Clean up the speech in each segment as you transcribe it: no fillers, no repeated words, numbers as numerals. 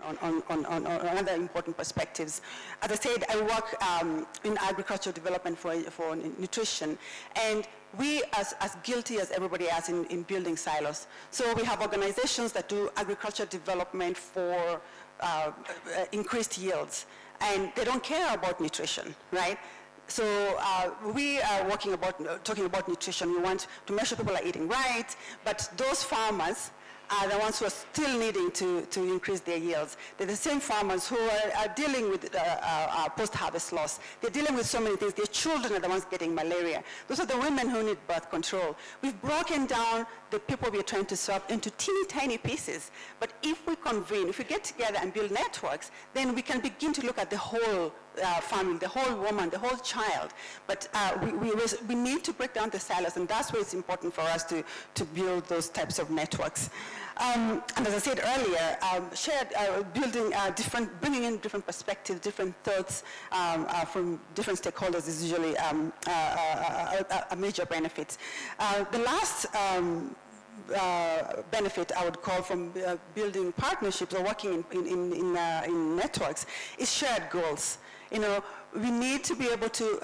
on other important perspectives. As I said, I work in agricultural development for nutrition, and we as guilty as everybody else in building silos. So we have organizations that do agricultural development for increased yields, and they don't care about nutrition, right? So we are talking about nutrition. We want to make sure people are eating right, but those farmers are the ones who are still needing to increase their yields. They're the same farmers who are dealing with post-harvest loss. They're dealing with so many things. Their children are the ones getting malaria. Those are the women who need birth control. We've broken down the people we're trying to serve into teeny tiny pieces. But if we convene, if we get together and build networks, then we can begin to look at the whole family, the whole woman, the whole child. But we need to break down the silos, and that's why it's important for us to build those types of networks. And as I said earlier, bringing in different perspectives, different thoughts from different stakeholders is usually a major benefit. The last benefit I would call from building partnerships or working in networks is shared goals. You know, we need to be able to,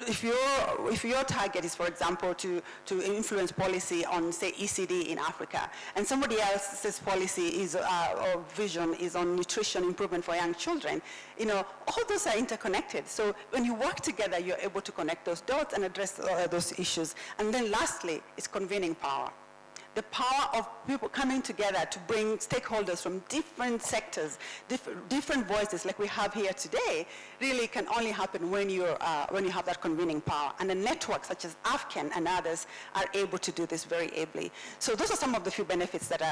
if your target is, for example, to influence policy on, say, ECD in Africa, and somebody else's policy is, or vision is on nutrition improvement for young children, you know, all those are interconnected. So when you work together, you're able to connect those dots and address those issues. And then lastly, is convening power. The power of people coming together to bring stakeholders from different sectors, different voices like we have here today, really can only happen when you have that convening power. And the networks such as AfECN and others are able to do this very ably. So those are some of the few benefits that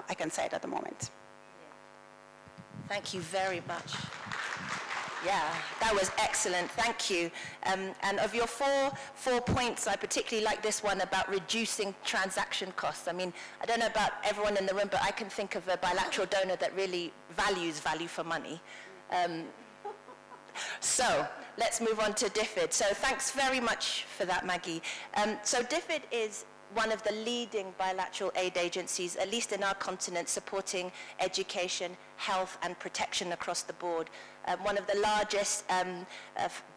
I can cite at the moment. Thank you very much. Yeah, that was excellent. Thank you. And of your four points, I particularly like this one about reducing transaction costs. I mean, I don't know about everyone in the room, but I can think of a bilateral donor that really values value for money. So let's move on to DFID. So thanks very much for that, Maggie. So DFID is one of the leading bilateral aid agencies, at least in our continent, supporting education, health, and protection across the board. One of the largest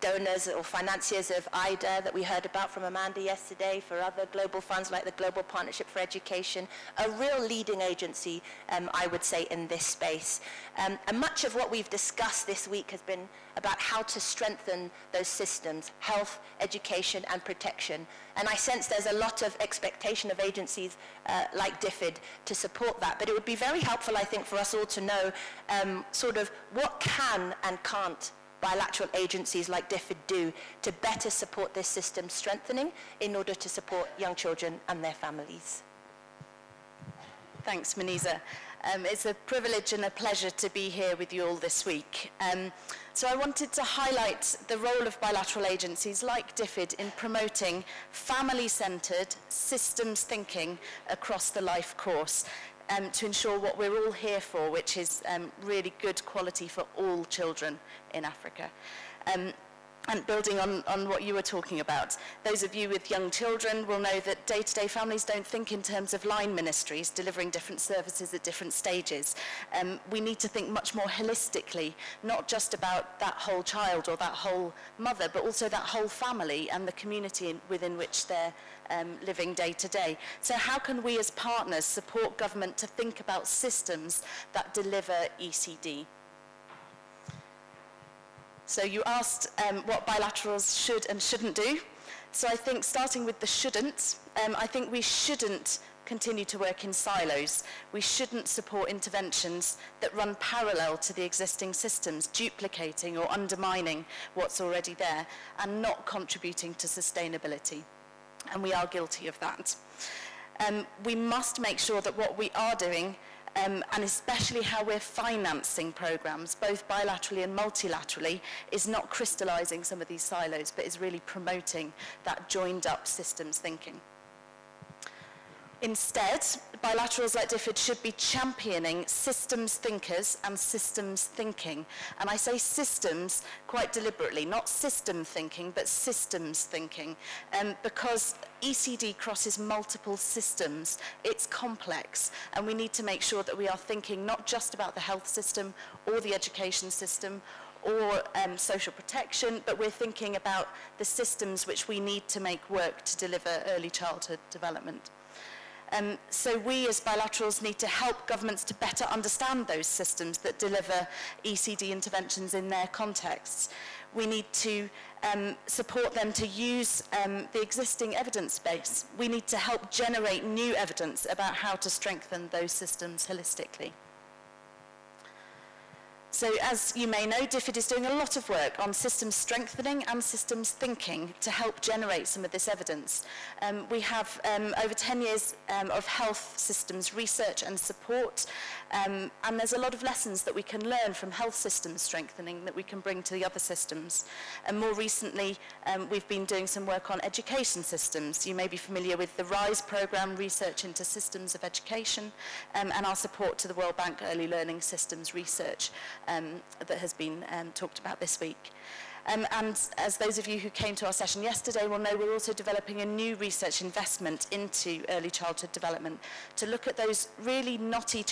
donors or financiers of IDA that we heard about from Amanda yesterday, for other global funds like the Global Partnership for Education, a real leading agency, I would say, in this space. And much of what we've discussed this week has been about how to strengthen those systems, health, education, and protection. And I sense there's a lot of expectation of agencies like DFID to support that. But it would be very helpful, I think, for us all to know sort of what can and can't bilateral agencies like DFID do to better support this system strengthening in order to support young children and their families. Thanks, Maniza. It's a privilege and a pleasure to be here with you all this week. So I wanted to highlight the role of bilateral agencies like DFID in promoting family-centred systems thinking across the life course to ensure what we're all here for, which is really good quality for all children in Africa. And building on what you were talking about, those of you with young children will know that day-to-day families don't think in terms of line ministries delivering different services at different stages. We need to think much more holistically, not just about that whole child or that whole mother, but also that whole family and the community within which they're living day to day. So how can we as partners support government to think about systems that deliver ECD? So you asked what bilaterals should and shouldn't do. So I think starting with the shouldn't, I think we shouldn't continue to work in silos. We shouldn't support interventions that run parallel to the existing systems, duplicating or undermining what's already there and not contributing to sustainability. And we are guilty of that. We must make sure that what we are doing and especially how we're financing programs, both bilaterally and multilaterally, is not crystallizing some of these silos, but is really promoting that joined up systems thinking. Instead, bilaterals like DFID should be championing systems thinkers and systems thinking. And I say systems quite deliberately, not system thinking, but systems thinking, because ECD crosses multiple systems. It's complex, and we need to make sure that we are thinking not just about the health system or the education system or social protection, but we're thinking about the systems which we need to make work to deliver early childhood development. So we as bilaterals need to help governments to better understand those systems that deliver ECD interventions in their contexts. We need to support them to use the existing evidence base. We need to help generate new evidence about how to strengthen those systems holistically. So as you may know, DFID is doing a lot of work on systems strengthening and systems thinking to help generate some of this evidence. We have over 10 years of health systems research and support, and there's a lot of lessons that we can learn from health systems strengthening that we can bring to the other systems. And more recently, we've been doing some work on education systems. You may be familiar with the RISE programme, Research into Systems of Education, and our support to the World Bank Early Learning Systems Research that has been talked about this week. And as those of you who came to our session yesterday will know, we're also developing a new research investment into early childhood development to look at those really knotty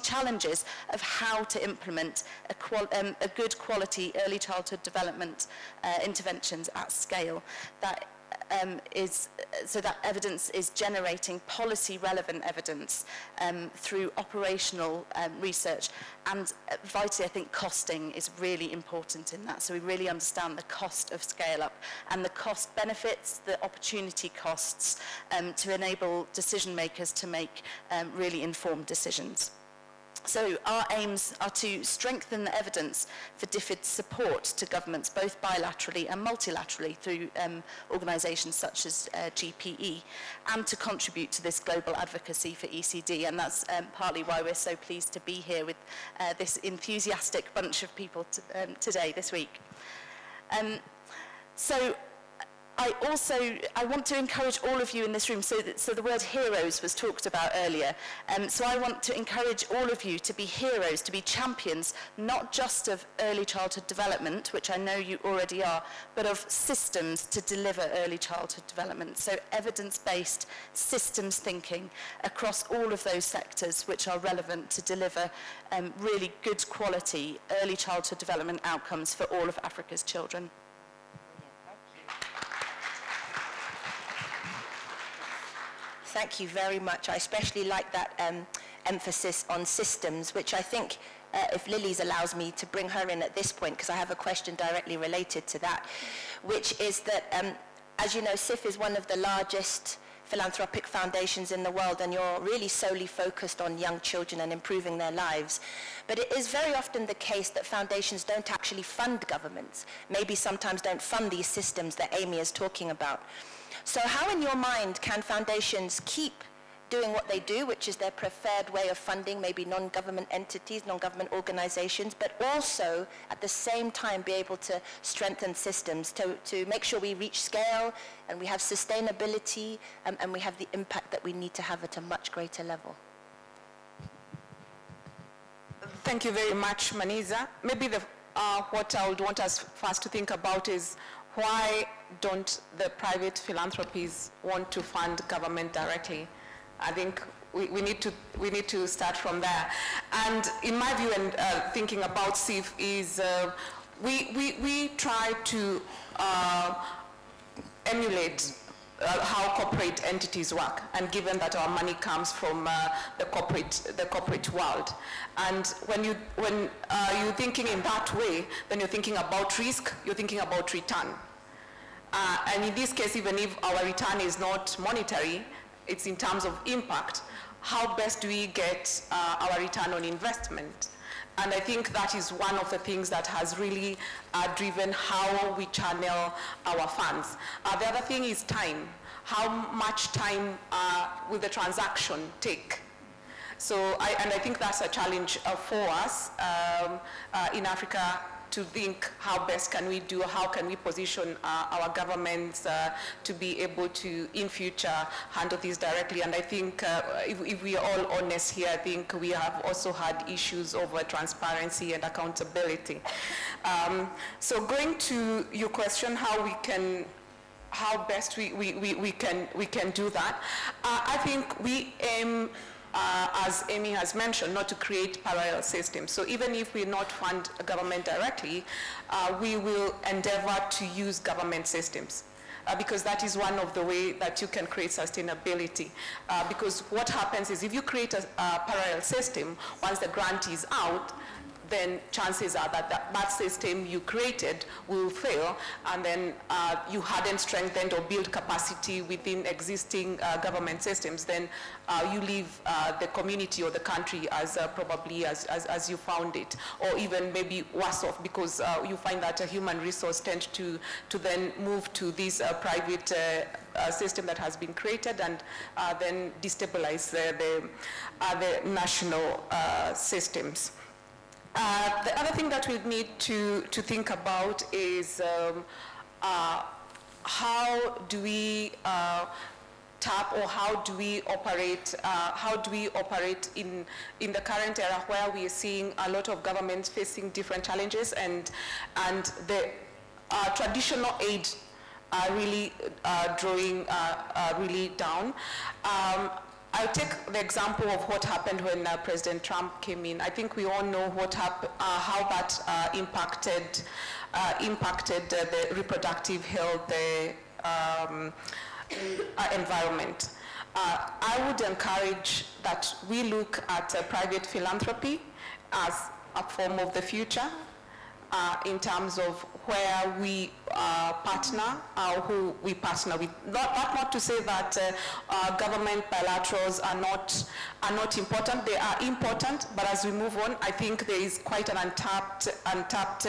challenges of how to implement a good quality early childhood development interventions at scale. So that evidence is generating policy-relevant evidence through operational research, and vitally, I think costing is really important in that. So we really understand the cost of scale-up and the cost benefits, the opportunity costs to enable decision makers to make really informed decisions. So our aims are to strengthen the evidence for DFID's support to governments, both bilaterally and multilaterally through organisations such as GPE, and to contribute to this global advocacy for ECD. And that's partly why we're so pleased to be here with this enthusiastic bunch of people today, this week. So I want to encourage all of you in this room, so the word heroes was talked about earlier, so I want to encourage all of you to be heroes, to be champions, not just of early childhood development, which I know you already are, but of systems to deliver early childhood development. So evidence-based systems thinking across all of those sectors which are relevant to deliver really good quality early childhood development outcomes for all of Africa's children. Thank you very much. I especially like that emphasis on systems, which I think, if Lily's allows me to bring her in at this point, because I have a question directly related to that, which is that, as you know, CIF is one of the largest philanthropic foundations in the world, and you're really solely focused on young children and improving their lives. But it is very often the case that foundations don't actually fund governments, maybe sometimes don't fund these systems that Amy is talking about. So how, in your mind, can foundations keep doing what they do, which is their preferred way of funding, maybe non-government entities, non-government organizations, but also at the same time be able to strengthen systems to make sure we reach scale and we have sustainability and we have the impact that we need to have at a much greater level? Thank you very much, Maniza. Maybe what I would want us first to think about is, why don't the private philanthropies want to fund government directly? I think we need to start from there. And in my view, and thinking about CIF, is we try to emulate how corporate entities work, and given that our money comes from the corporate world, and when you're thinking in that way, then you're thinking about risk, you're thinking about return, and in this case, even if our return is not monetary, it's in terms of impact. How best do we get our return on investment? And I think that is one of the things that has really driven how we channel our funds. The other thing is time. How much time will the transaction take? So, and I think that's a challenge for us in Africa, to think how best can we do, how can we position our governments to be able to, in future, handle this directly. And I think if we are all honest here, I think we have also had issues over transparency and accountability. So going to your question, how best we can do that, I think we aim, as Amy has mentioned, not to create parallel systems. So even if we not fund government directly, we will endeavor to use government systems. Because that is one of the ways that you can create sustainability. Because what happens is if you create a parallel system, once the grant is out, then chances are that that system you created will fail, and then you hadn't strengthened or built capacity within existing government systems, then you leave the community or the country as probably as you found it, or even maybe worse off, because you find that a human resource tends to then move to this private system that has been created, and then destabilize the national systems. The other thing that we need to think about is how do we tap, or how do we operate in the current era where we are seeing a lot of governments facing different challenges, and the traditional aid are really drawing really down. I'll take the example of what happened when President Trump came in. I think we all know what how that impacted the reproductive health environment. I would encourage that we look at private philanthropy as a form of the future, in terms of where we partner, who we partner with. Not to say that government bilaterals are not important. They are important, but as we move on, I think there is quite an untapped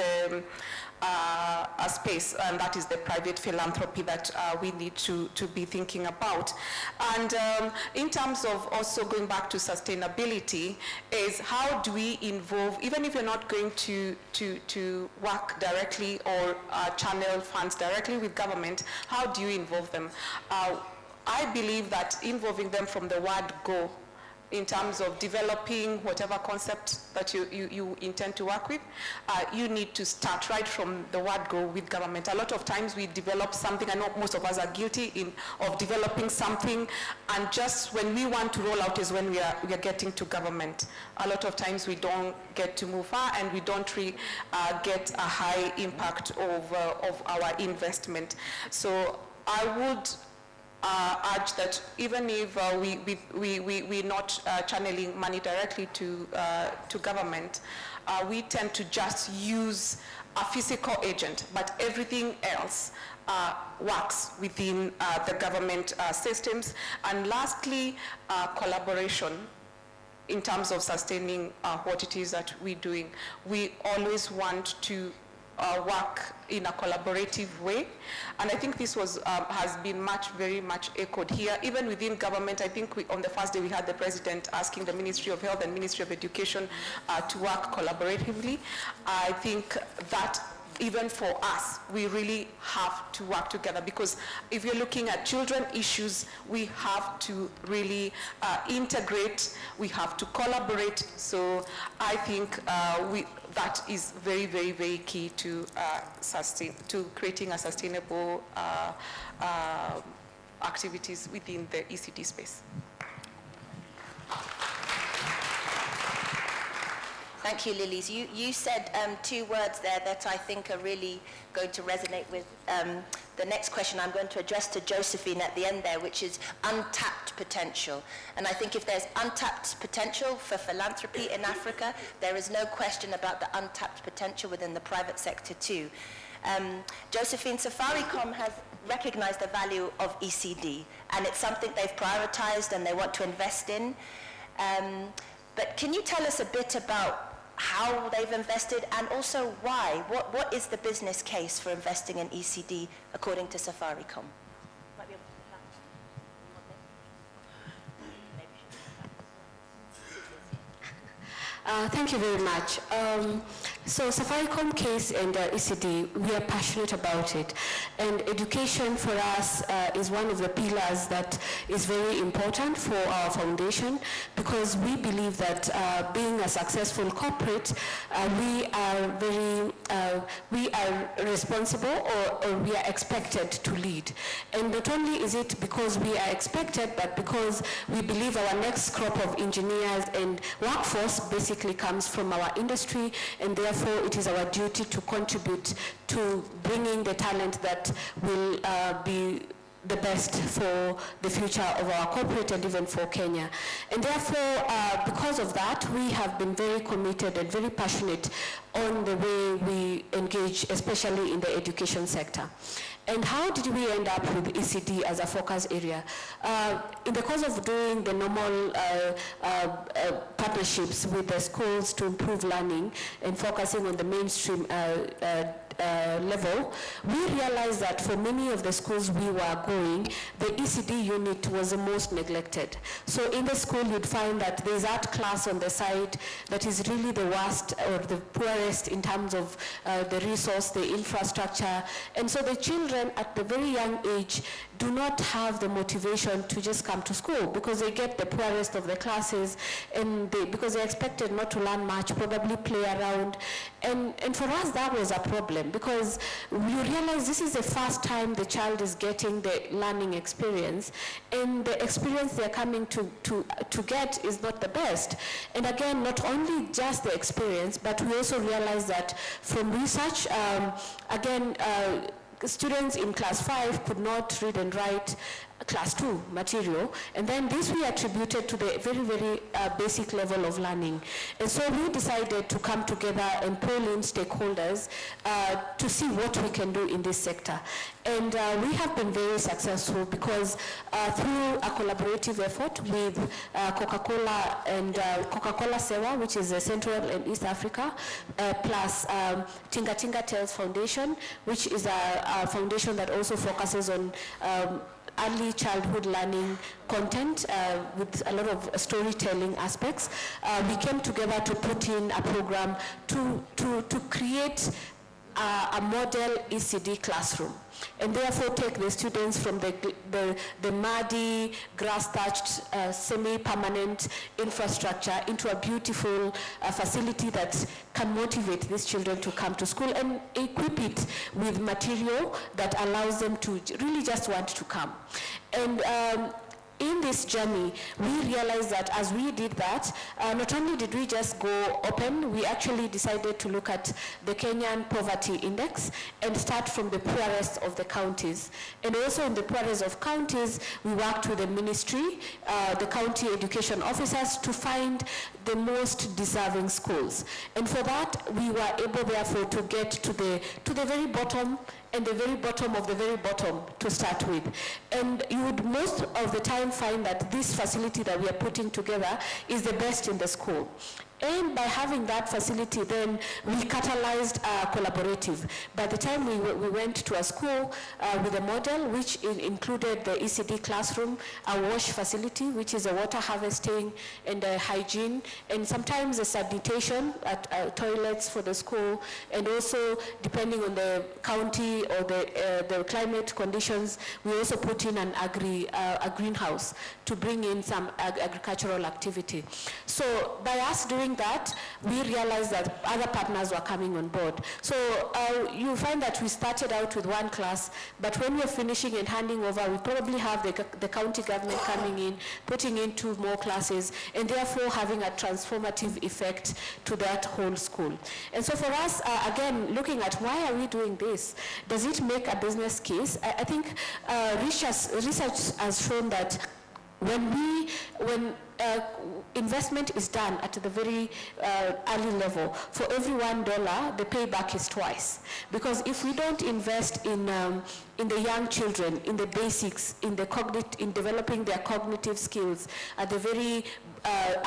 a space, and that is the private philanthropy that we need to be thinking about. And in terms of also going back to sustainability, is how do we involve, even if you're not going to work directly or channel funds directly with government, how do you involve them? I believe that involving them from the word go, in terms of developing whatever concept that you intend to work with, you need to start right from the word go with government. A lot of times we develop something, I know most of us are guilty of developing something, and just when we want to roll out is when we are getting to government. A lot of times we don't get to move far, and we don't really get a high impact of our investment. So I would urge that even if we're not channeling money directly to government, we tend to just use a physical agent, but everything else works within the government systems. And lastly, collaboration in terms of sustaining what it is that we're doing. We always want to work in a collaborative way, and I think this was has been very much echoed here. Even within government, I think on the first day we had the president asking the Ministry of Health and Ministry of Education to work collaboratively. I think that even for us, we really have to work together, because if you're looking at children issues, we have to really integrate, we have to collaborate. So I think that is very, very, very key to creating a sustainable activities within the ECD space. Thank you, Lilies. You said two words there that I think are really going to resonate with the next question I'm going to address to Josephine at the end there, which is untapped potential. And I think if there's untapped potential for philanthropy in Africa, there is no question about the untapped potential within the private sector too. Josephine, Safaricom has recognized the value of ECD, and it's something they've prioritized and they want to invest in. But can you tell us a bit about how they've invested, and also why? What is the business case for investing in ECD according to Safaricom? Thank you very much. So Safaricom case and ECD, we are passionate about it. And education for us is one of the pillars that is very important for our foundation, because we believe that being a successful corporate, we are responsible or we are expected to lead. And not only is it because we are expected, but because we believe our next crop of engineers and workforce basically comes from our industry, and therefore it is our duty to contribute to bringing the talent that will be the best for the future of our corporate and even for Kenya. And therefore, because of that, we have been very committed and very passionate on the way we engage, especially in the education sector. And how did we end up with ECD as a focus area? In the course of doing the normal partnerships with the schools to improve learning and focusing on the mainstream level, we realized that for many of the schools we were going, the ECD unit was the most neglected. So in the school, you'd find that there's art class on the side that is really the worst or the poorest in terms of the resource, the infrastructure. And so the children at the very young age do not have the motivation to just come to school because they get the poorest of the classes, and because they're expected not to learn much, probably play around. And for us, that was a problem, because you realize this is the first time the child is getting the learning experience, and the experience they're coming to get is not the best. And again, not only just the experience, but we also realize that from research, students in class 5 could not read and write class 2 material, and then this we attributed to the very, very basic level of learning. And so we decided to come together and pull in stakeholders to see what we can do in this sector. And we have been very successful because through a collaborative effort with Coca-Cola and Coca-Cola Sewa, which is Central and East Africa, plus Tinga Tinga Tales Foundation, which is a foundation that also focuses on early childhood learning content with a lot of storytelling aspects. We came together to put in a program to create a model ECD classroom, and therefore take the students from the muddy, grass-thatched, semi-permanent infrastructure into a beautiful facility that can motivate these children to come to school and equip it with material that allows them to really just want to come. And in this journey, we realized that as we did that, not only did we just go open, we actually decided to look at the Kenyan Poverty Index and start from the poorest of the counties. And also in the poorest of counties, we worked with the ministry, the county education officers, to find the most deserving schools. And for that, we were able, therefore, to get to the very bottom, and the very bottom of the very bottom to start with. And you would most of the time find that this facility that we are putting together is the best in the school. And by having that facility, then we catalyzed a collaborative. By the time we went to a school with a model, which included the ECD classroom, a wash facility, which is a water harvesting and hygiene, and sometimes a sanitation at toilets for the school, and also, depending on the county or the climate conditions, we also put in a greenhouse to bring in some agricultural activity. So by us doing that, we realized that other partners were coming on board. So you find that we started out with one class, but when we're finishing and handing over, we probably have the county government coming in, putting in 2 more classes, and therefore having a transformative effect to that whole school. And so for us, again, looking at why are we doing this? Does it make a business case? I think research has shown that when investment is done at the very early level, for every $1, the payback is twice. Because if we don't invest in the young children, in the basics, in developing their cognitive skills at the very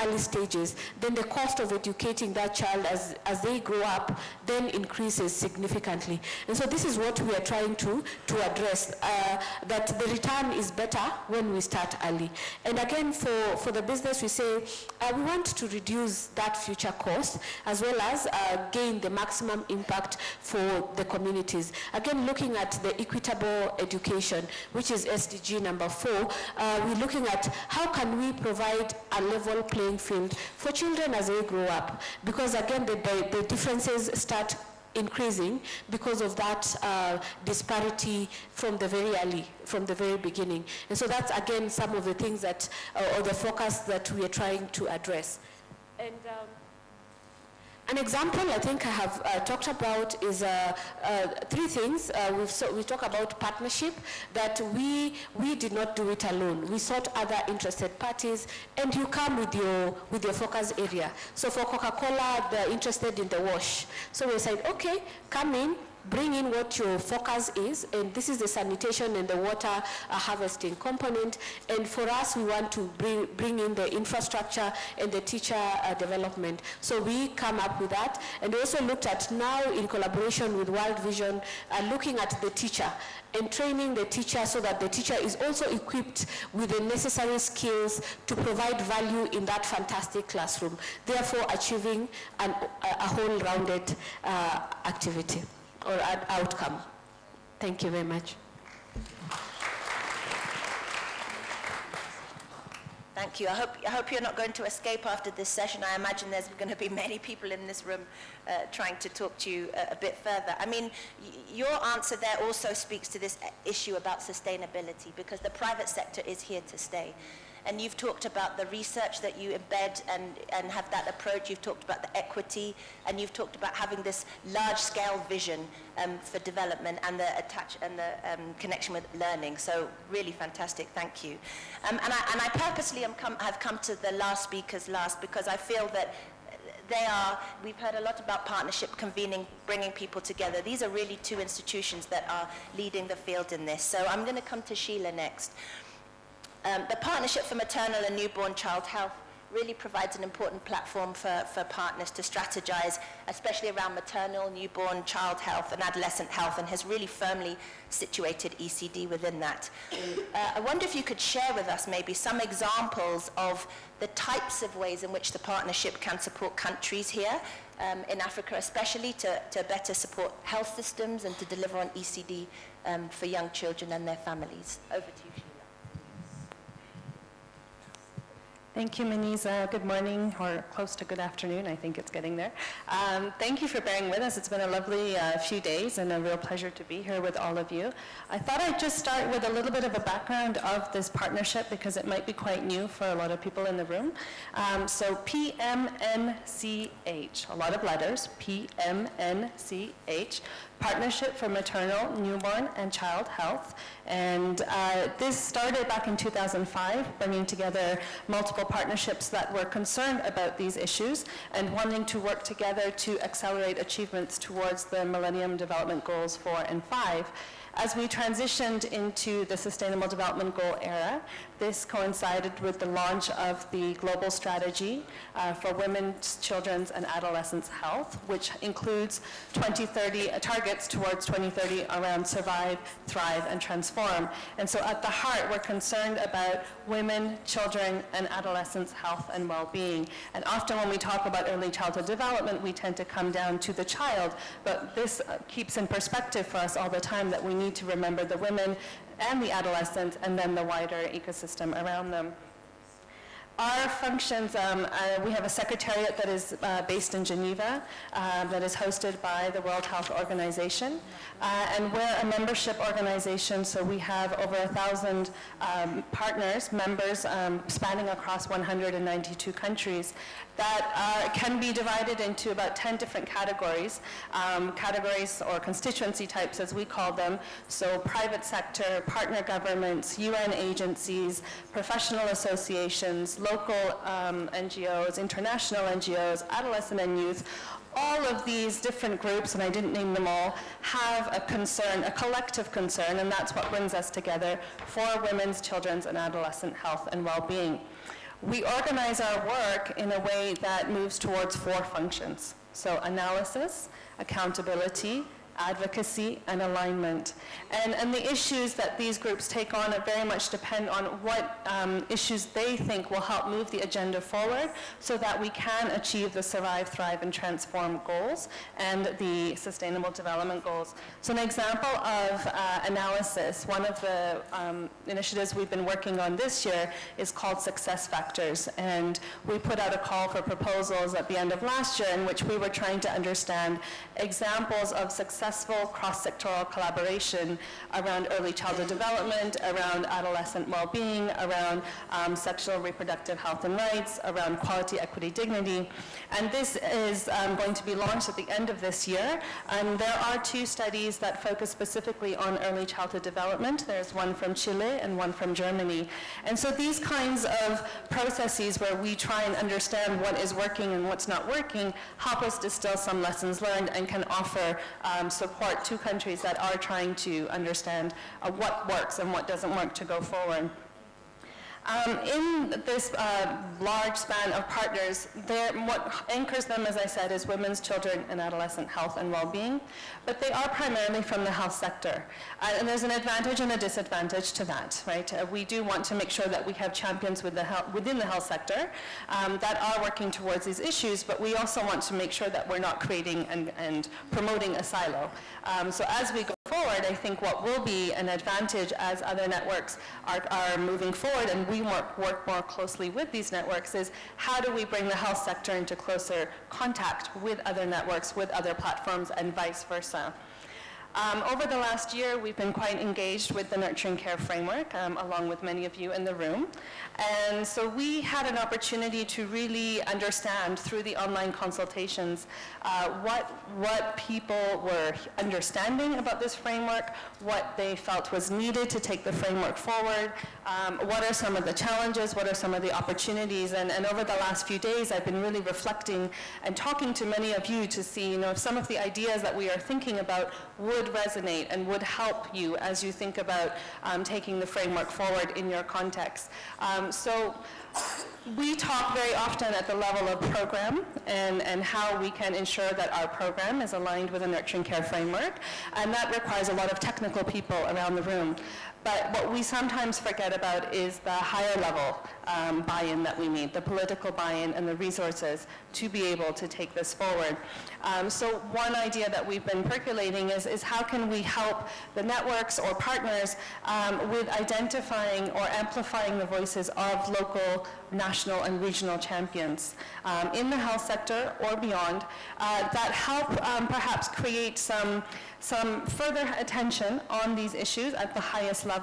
early stages, then the cost of educating that child as they grow up then increases significantly. And so this is what we are trying to address, that the return is better when we start early. And again, for the business, we say we want to reduce that future cost as well as gain the maximum impact for the communities. Again, looking at the equitable education, which is SDG number 4, we're looking at how can we provide a level playing field for children as they grow up, because again the differences start increasing because of that disparity from the very beginning. And so that's again some of the things that, or the focus that we are trying to address. And an example I think I have talked about is 3 things. We talk about partnership, that we did not do it alone. We sought other interested parties, and you come with your focus area. So for Coca-Cola, they're interested in the wash. So we said, okay, come in, bring in what your focus is, and this is the sanitation and the water harvesting component. And for us, we want to bring in the infrastructure and the teacher development. So we come up with that. And we also looked at now, in collaboration with World Vision, looking at the teacher and training the teacher so that the teacher is also equipped with the necessary skills to provide value in that fantastic classroom, therefore achieving a whole-rounded activity or an outcome. Thank you very much. Thank you. I hope you're not going to escape after this session. I imagine there's going to be many people in this room trying to talk to you a bit further. I mean, your answer there also speaks to this issue about sustainability, because the private sector is here to stay. And you've talked about the research that you embed and have that approach. You've talked about the equity, and you've talked about having this large-scale vision for development and the connection with learning. So really fantastic. Thank you. And I purposely have come to the last speakers last, because I feel that we've heard a lot about partnership, convening, bringing people together. These are really 2 institutions that are leading the field in this. So I'm going to come to Sheila next. The Partnership for Maternal and Newborn Child Health really provides an important platform for partners to strategize, especially around maternal, newborn, child health and adolescent health, and has really firmly situated ECD within that. I wonder if you could share with us maybe some examples of the types of ways in which the partnership can support countries here, in Africa especially, to better support health systems and to deliver on ECD for young children and their families. Over to you, Sheila. Thank you, Maniza. Good morning, or close to good afternoon. I think it's getting there. Thank you for bearing with us. It's been a lovely few days and a real pleasure to be here with all of you. I thought I'd just start with a little bit of a background of this partnership, because it might be quite new for a lot of people in the room. So PMNCH, a lot of letters, PMNCH, Partnership for Maternal, Newborn, and Child Health. And this started back in 2005, bringing together multiple partnerships that were concerned about these issues and wanting to work together to accelerate achievements towards the Millennium Development Goals 4 and 5. As we transitioned into the Sustainable Development Goal era, this coincided with the launch of the Global Strategy for Women's, Children's, and Adolescents' Health, which includes 2030 targets towards 2030 around survive, thrive, and transform. And so at the heart, we're concerned about women, children, and adolescents' health and well-being. And often when we talk about early childhood development, we tend to come down to the child, but this keeps in perspective for us all the time that we need to remember the women and the adolescents and then the wider ecosystem around them. Our functions, we have a secretariat that is based in Geneva, that is hosted by the World Health Organization, and we're a membership organization, so we have over 1,000 partners, members, spanning across 192 countries, that can be divided into about 10 different categories, categories or constituency types as we call them. So private sector, partner governments, UN agencies, professional associations, local NGOs, international NGOs, adolescent and youth. All of these different groups, and I didn't name them all, have a concern, a collective concern, and that's what brings us together for women's, children's, and adolescent health and well-being. We organize our work in a way that moves towards 4 functions. So analysis, accountability, advocacy, and alignment. And the issues that these groups take on very much depend on what issues they think will help move the agenda forward so that we can achieve the Survive, Thrive, and Transform goals and the Sustainable Development Goals. So an example of analysis, one of the initiatives we've been working on this year is called Success Factors. And we put out a call for proposals at the end of last year in which we were trying to understand examples of successful cross-sectoral collaboration around early childhood development, around adolescent well-being, around sexual and reproductive health and rights, around quality, equity, dignity. And this is going to be launched at the end of this year. And there are 2 studies that focus specifically on early childhood development. There's one from Chile and one from Germany. And so these kinds of processes where we try and understand what is working and what's not working help us distill some lessons learned and can offer support to countries that are trying to understand what works and what doesn't work to go forward. In this large span of partners, what anchors them, as I said, is women's, children, and adolescent health and well-being, but they are primarily from the health sector. And there's an advantage and a disadvantage to that, right? We do want to make sure that we have champions within the health sector that are working towards these issues, but we also want to make sure that we're not creating and promoting a silo. So as we go forward, I think what will be an advantage as other networks are moving forward and we work more closely with these networks is how do we bring the health sector into closer contact with other networks, with other platforms, and vice versa. Over the last year, we've been quite engaged with the Nurturing Care Framework, along with many of you in the room. And so we had an opportunity to really understand through the online consultations what people were understanding about this framework, what they felt was needed to take the framework forward, what are some of the challenges, what are some of the opportunities. And over the last few days, I've been really reflecting and talking to many of you to see, if some of the ideas that we are thinking about would resonate and would help you as you think about taking the framework forward in your context. So we talk very often at the level of program and how we can ensure that our program is aligned with a Nurturing Care Framework, and that requires a lot of technical people around the room. But what we sometimes forget about is the higher level buy-in that we need, the political buy-in and the resources to be able to take this forward. So one idea that we've been percolating is how can we help the networks or partners with identifying or amplifying the voices of local, national, and regional champions in the health sector or beyond that help perhaps create some further attention on these issues at the highest level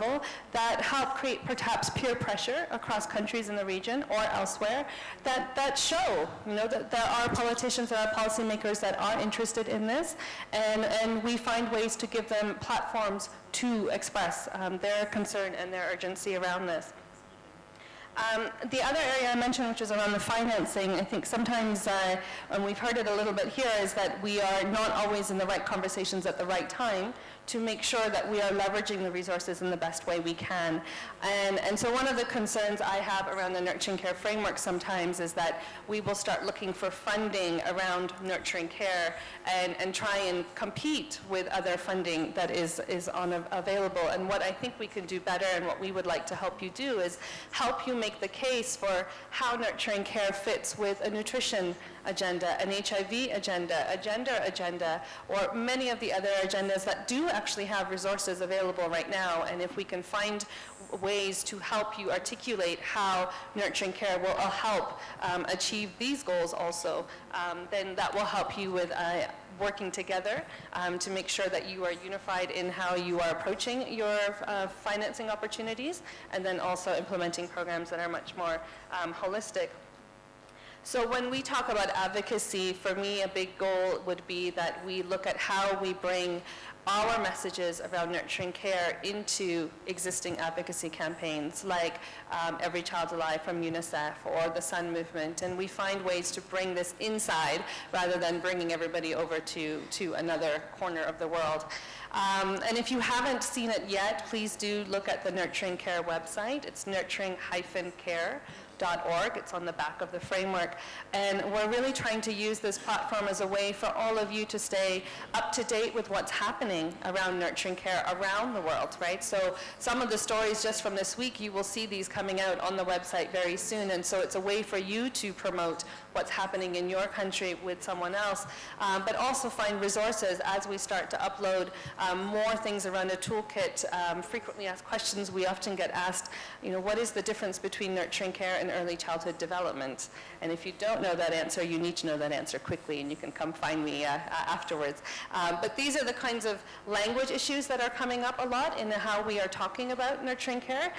that help create perhaps peer pressure across countries in the region or elsewhere that show, that there are politicians, there are policymakers that are interested in this, and we find ways to give them platforms to express their concern and their urgency around this. The other area I mentioned, which is around the financing, I think sometimes, and we've heard it a little bit here, is that we are not always in the right conversations at the right time to make sure that we are leveraging the resources in the best way we can. And so one of the concerns I have around the Nurturing Care Framework sometimes is that we will start looking for funding around nurturing care and try and compete with other funding that is available. And what I think we can do better, and what we would like to help you do, is help you make the case for how nurturing care fits with a nutrition agenda, an HIV agenda, a gender agenda, or many of the other agendas that do actually have resources available right now. And if we can find ways to help you articulate how nurturing care will help achieve these goals also, then that will help you with working together to make sure that you are unified in how you are approaching your financing opportunities, and then also implementing programs that are much more holistic. So when we talk about advocacy, for me, a big goal would be that we look at how we bring our messages around nurturing care into existing advocacy campaigns like Every Child Alive from Unicef or the Sun Movement, and we find ways to bring this inside rather than bringing everybody over to another corner of the world. And if you haven't seen it yet, please do look at the Nurturing Care website. It's nurturing-care.org. It's on the back of the framework. And we're really trying to use this platform as a way for all of you to stay up to date with what's happening around nurturing care around the world, right? So some of the stories just from this week, you will see these coming out on the website very soon. And so it's a way for you to promote what's happening in your country with someone else, but also find resources as we start to upload more things around a toolkit. Frequently asked questions, we often get asked, you know, what is the difference between nurturing care and early childhood development? And if you don't know that answer, you need to know that answer quickly, and you can come find me afterwards. But these are the kinds of language issues that are coming up a lot in how we are talking about nurturing care.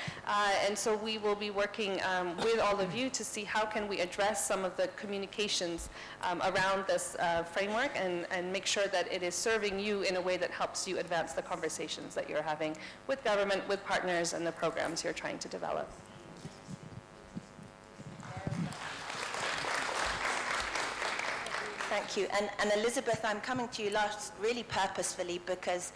And so we will be working with all of you to see how can we address some of the communications around this framework and make sure that it is serving you in a way that helps you advance the conversations that you're having with government, with partners, and the programs you're trying to develop. Thank you. And Elizabeth, I'm coming to you last really purposefully because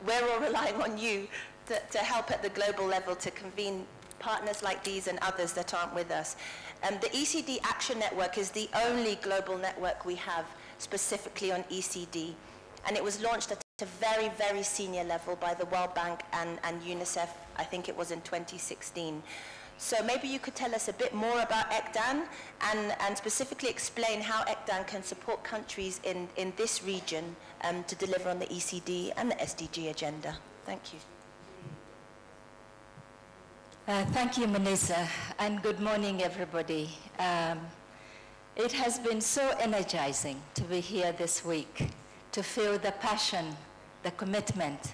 we're all relying on you to help at the global level to convene partners like these and others that aren't with us. The ECD Action Network is the only global network we have specifically on ECD. And it was launched at a very, very senior level by the World Bank and UNICEF, I think it was in 2016. So maybe you could tell us a bit more about ECDAN and specifically explain how ECDAN can support countries in this region to deliver on the ECD and the SDG agenda. Thank you. Thank you, Maniza, and good morning, everybody. It has been so energizing to be here this week, to feel the passion, the commitment,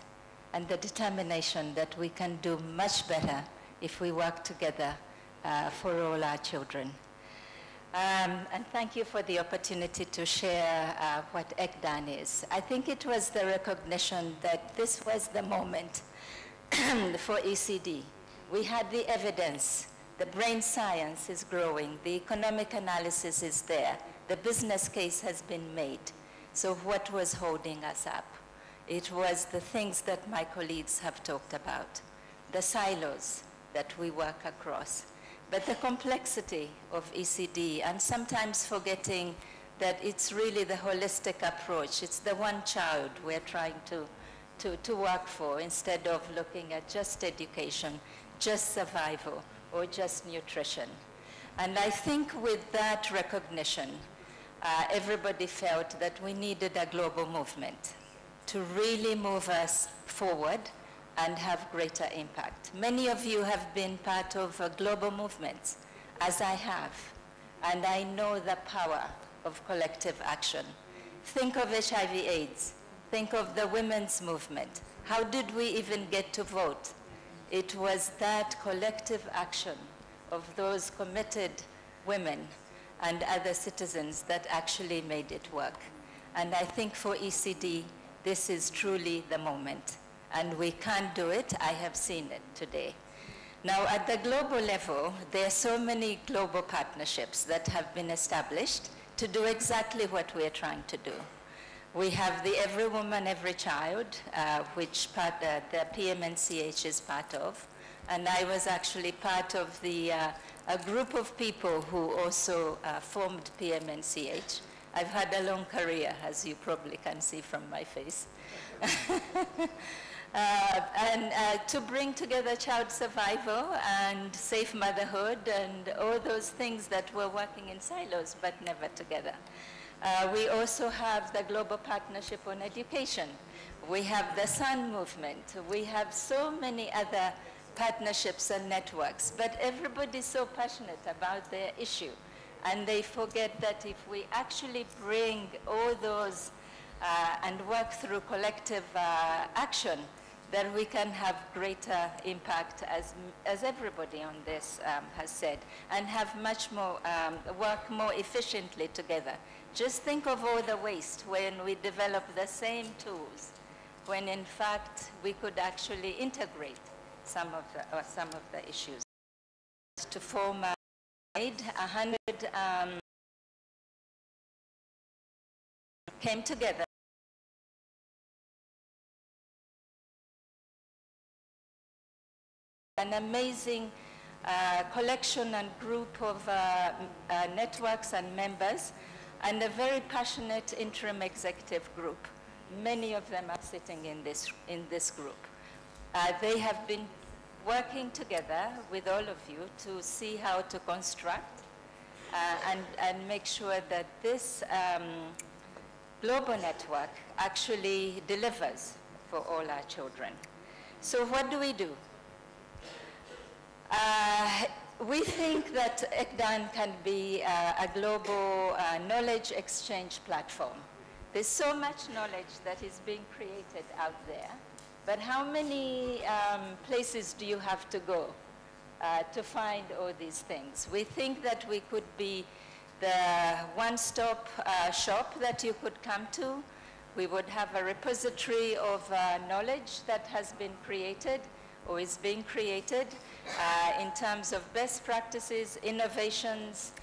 and the determination that we can do much better if we work together for all our children. And thank you for the opportunity to share what ECDAN is. I think it was the recognition that this was the moment for ECD. We had the evidence, the brain science is growing, the economic analysis is there, the business case has been made. So what was holding us up? It was the things that my colleagues have talked about, the silos that we work across, but the complexity of ECD, and sometimes forgetting that it's really the holistic approach. It's the one child we're trying to work for instead of looking at just education, just survival, or just nutrition. And I think with that recognition, everybody felt that we needed a global movement to really move us forward and have greater impact. Many of you have been part of global movements, as I have, and I know the power of collective action. Think of HIV/AIDS, think of the women's movement. How did we even get to vote? It was that collective action of those committed women and other citizens that actually made it work. And I think for ECD, this is truly the moment. And we can do it. I have seen it today. Now, at the global level, there are so many global partnerships that have been established to do exactly what we are trying to do. We have the Every Woman, Every Child, which the PMNCH is part of. And I was actually part of a group of people who also formed PMNCH. I've had a long career, as you probably can see from my face. To bring together child survival and safe motherhood and all those things that were working in silos but never together. We also have the Global Partnership on Education. We have the Sun Movement. We have so many other partnerships and networks, but everybody's so passionate about their issue. And they forget that if we actually bring all those and work through collective action, that we can have greater impact, as everybody on this has said, and have much more, work more efficiently together. Just think of all the waste when we develop the same tools when in fact we could actually integrate some of the issues. To form 100 came together. An amazing collection and group of networks and members, and a very passionate interim executive group. Many of them are sitting in this group. They have been working together with all of you to see how to construct and make sure that this global network actually delivers for all our children. So what do? We think that ECDAN can be a global knowledge exchange platform. There's so much knowledge that is being created out there, but how many places do you have to go to find all these things? We think that we could be the one-stop shop that you could come to. We would have a repository of knowledge that has been created or is being created in terms of best practices, innovations,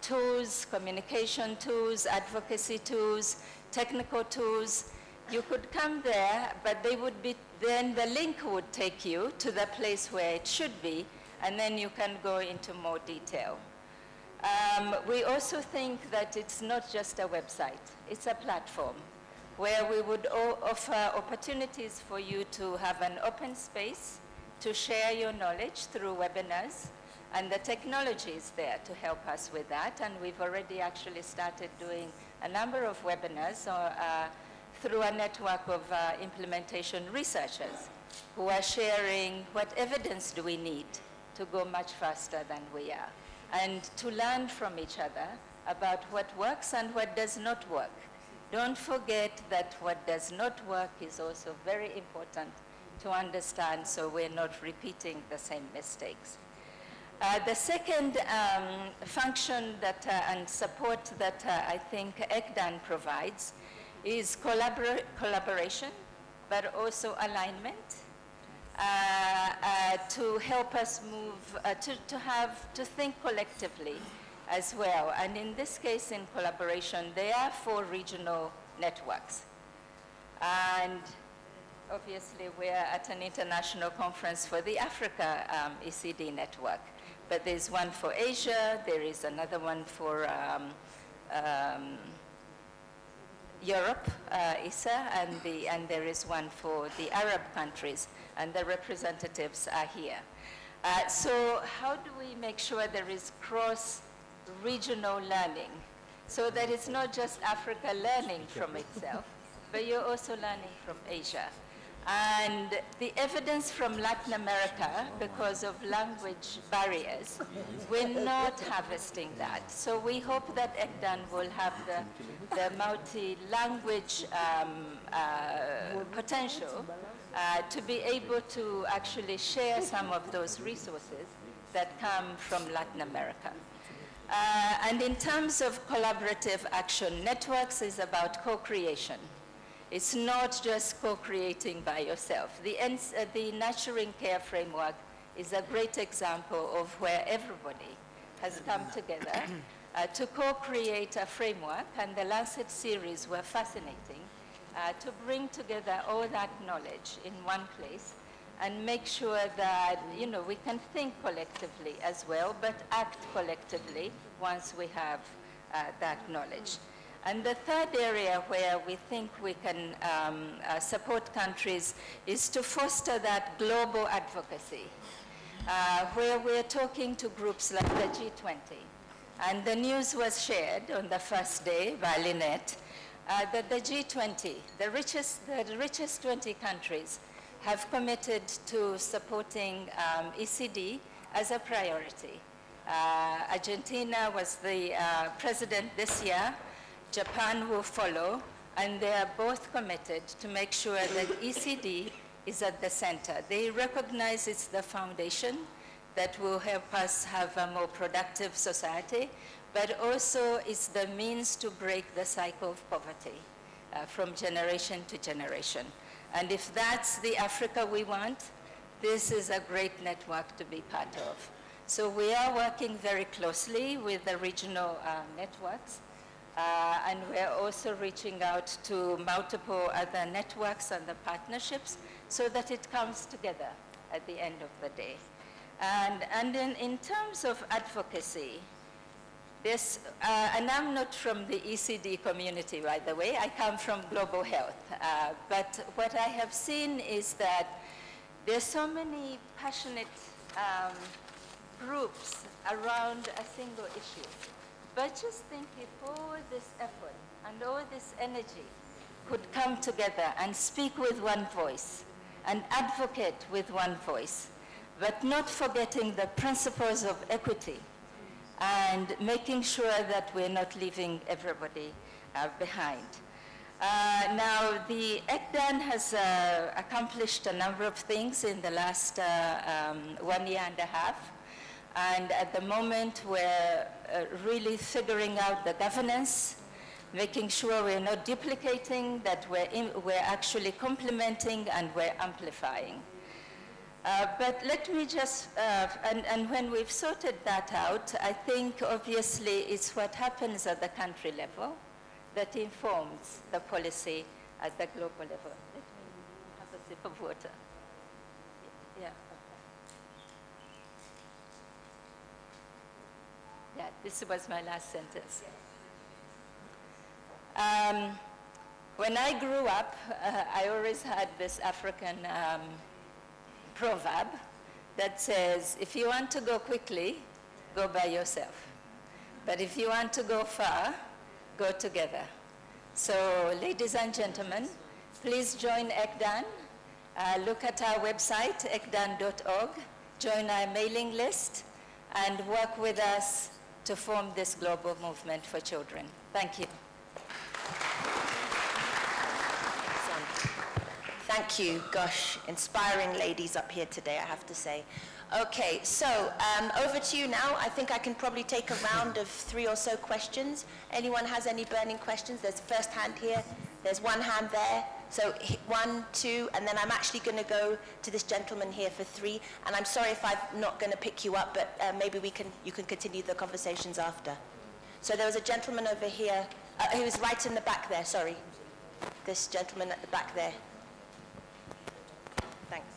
tools, communication tools, advocacy tools, technical tools. You could come there, but then the link would take you to the place where it should be, and then you can go into more detail. We also think that it's not just a website, it's a platform where we would offer opportunities for you to have an open space to share your knowledge through webinars, and the technology is there to help us with that, and we've already actually started doing a number of webinars through a network of implementation researchers who are sharing what evidence do we need to go much faster than we are, and to learn from each other about what works and what does not work. Don't forget that what does not work is also very important to understand, so we're not repeating the same mistakes. The second function that, and support that I think ECDAN provides is collaboration, but also alignment to help us move, to think collectively as well. And in this case, in collaboration, there are 4 regional networks. And obviously, we're at an international conference for the Africa ECD network. But there's one for Asia, there is another one for Europe, ISA, and there is one for the Arab countries, and the representatives are here. So how do we make sure there is cross-regional learning, so that it's not just Africa learning from itself, but you're also learning from Asia? And the evidence from Latin America, because of language barriers, we're not harvesting that. So we hope that ECDAN will have the multi-language potential to be able to actually share some of those resources that come from Latin America. And in terms of collaborative action, networks is about co-creation. It's not just co-creating by yourself. The Nurturing Care Framework is a great example of where everybody has come together to co-create a framework, and the Lancet series were fascinating to bring together all that knowledge in one place and make sure that, you know, we can think collectively as well, but act collectively once we have that knowledge. And the third area where we think we can support countries is to foster that global advocacy, where we're talking to groups like the G20. And the news was shared on the first day by Lynette that the G20, the richest 20 countries, have committed to supporting ECD as a priority. Argentina was the president this year. Japan will follow, and they are both committed to make sure that ECD is at the center. They recognize it's the foundation that will help us have a more productive society, but also it's the means to break the cycle of poverty. from generation to generation. And if that's the Africa we want, this is a great network to be part of. So we are working very closely with the regional networks, and we're also reaching out to multiple other networks and the partnerships so that it comes together at the end of the day. And in terms of advocacy, this, and I'm not from the ECD community, by the way, I come from global health. But what I have seen is that there's so many passionate groups around a single issue. But just think if all this effort and all this energy could come together and speak with one voice and advocate with one voice, but not forgetting the principles of equity and making sure that we're not leaving everybody behind. Now, the ECDAN has accomplished a number of things in the last 1 year and a half. And at the moment, we're really figuring out the governance, making sure we're not duplicating, that we're actually complementing and we're amplifying. But let me just, and when we've sorted that out, I think obviously it's what happens at the country level that informs the policy at the global level. Let me have a sip of water. Yeah. Yeah, this was my last sentence. When I grew up, I always had this African proverb that says, if you want to go quickly, go by yourself. But if you want to go far, go together. So, ladies and gentlemen, please join ECDAN. Look at our website, ecdan.org, join our mailing list, and work with us to form this global movement for children. Thank you. Thank you. Gosh, inspiring ladies up here today, I have to say. Okay, so over to you now. I think I can probably take a round of 3 or so questions. Anyone has any burning questions? There's a first hand here. There's one hand there. So 1, 2, and then I'm actually going to go to this gentleman here for 3. And I'm sorry if I'm not going to pick you up, but maybe you can continue the conversations after. So there was a gentleman over here who was right in the back there. Sorry, this gentleman at the back there. Thanks.